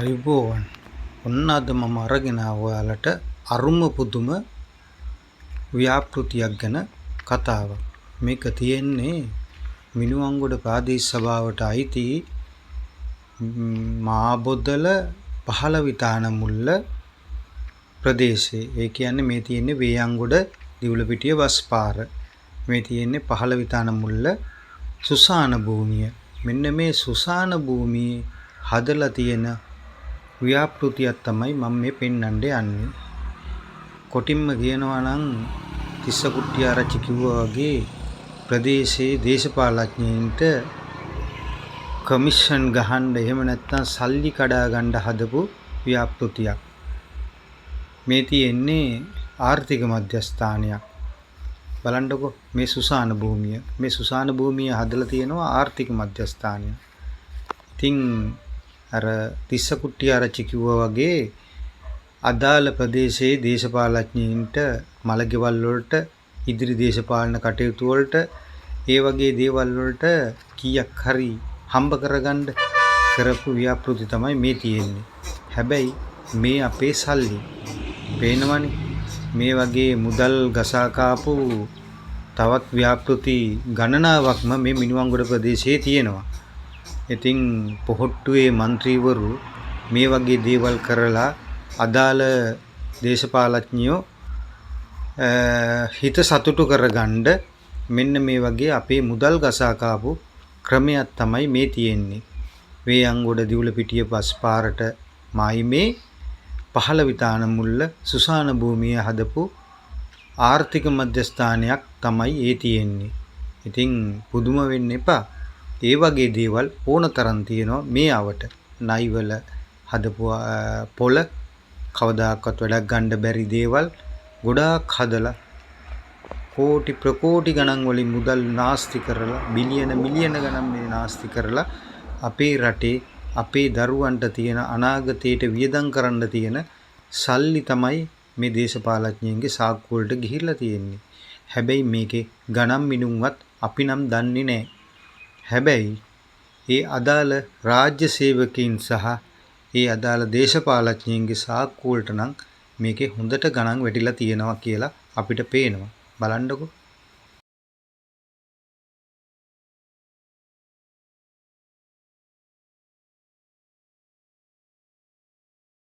අයිබෝවන් ඔන්න අද මම අරගෙන ඔයාලට අරුම පුදුම ව්‍යාපෘතියක් ගැන කතාවක්. මේක තියෙන්නේ මිනුවන්ගොඩ ප්‍රාදේශ සභාවට අයිති මාබොදල පහළවිතාන මුල්ල ප්‍රදේශයේ. ඒ කියන්නේ මේ තියෙන්නේ වේයන්ගොඩ දිවුලපිටිය බස් පාර. මේ තියෙන්නේ පහළවිතාන මුල්ල සුසාන භූමිය. මෙන්න මේ සුසාන භූමියේ හදලා තියෙන ව්‍යාපෘතියක් තමයි මම මේ පෙන්වන්න යන්නේ. කොටින්ම කියනවා නම් තිස්ස කුට්ටිආරච්චි කිව්වා වගේ ප්‍රදේශයේ දේශපාලඥයින්ට කමිෂන් ගහන්න එහෙම නැත්නම් සල්ලි කඩා ගන්න හදපු ව්‍යාපෘතියක්. මේ තියෙන්නේ ආර්ථික මධ්‍යස්ථානයක්. බලන්නකො මේ සුසාන භූමිය. මේ සුසාන භූමිය හදලා තියෙනවා ආර්ථික මධ්‍යස්ථානය. ඉතින් අර තිස්ස කුට්ටිආරච්චි කිව්වා වගේ අදාළ ප්‍රදේශයේ දේශපාලඥයින්ට මළගෙවල් වලට ඉදිරි දේශපාලන කටයුතු වලට ඒ වගේ දේවල් වලට කීයක් හරි හම්බ කරගන්න කරපු ව්‍යාපෘති තමයි මේ තියෙන්නේ. හැබැයි මේ අපේ සල්ලි පේනවනේ. මේ වගේ මුදල් ගසා කාපු තවත් ව්‍යාපෘති ගණනාවක්ම මේ මිනුවන්ගොඩ ප්‍රදේශයේ තියෙනවා. ඉතින් පොහොට්ටුවේ മന്ത്രിවරු මේ වගේ දේවල් කරලා අදාළ දේශපාලඥයෝ හිත සතුටු කරගන්න මෙන්න මේ වගේ අපේ මුදල් ගසා කාපු ක්‍රමයක් තමයි මේ තියෙන්නේ. වේයන්ගොඩ දිවුලපිටිය බස් පාරට මායිමේ පහළවිතාන මුල්ල සුසාන භූමිය හදපු ආර්ථික මධ්‍යස්ථානයක් තමයි ඒ තියෙන්නේ. ඉතින් පුදුම වෙන්න එපා. ඒ වගේ දේවල් ඕන තරම් තියෙනවා මේ අවට. නයිවල හදපු පොළ කවදාකවත් වැඩක් ගන්න බැරි දේවල් ගොඩාක් හදලා කෝටි ප්‍රකෝටි ගණන් වලින් මුදල් නාස්ති කරලා බිලියන මිලියන ගණන් මේ නාස්ති කරලා අපේ රටේ අපේ දරුවන්ට තියෙන අනාගතයට වියදම් කරන්න තියෙන සල්ලි තමයි මේ දේශපාලඥයන්ගේ සාක්කු වලට ගිහිල්ලා තියෙන්නේ. හැබැයි මේකේ ගණන් මිනුම්වත් අපි නම් දන්නේ නැහැ. හැබැයි ඒ අදාළ රාජ්‍ය සේවකයන් සහ ඒ අදාළ දේශපාලඥයන්ගේ සාක්කු වලට නම් මේකේ හොඳට ගණන් වැටිලා තියෙනවා කියලා අපිට පේනවා. බලන්නකෝ.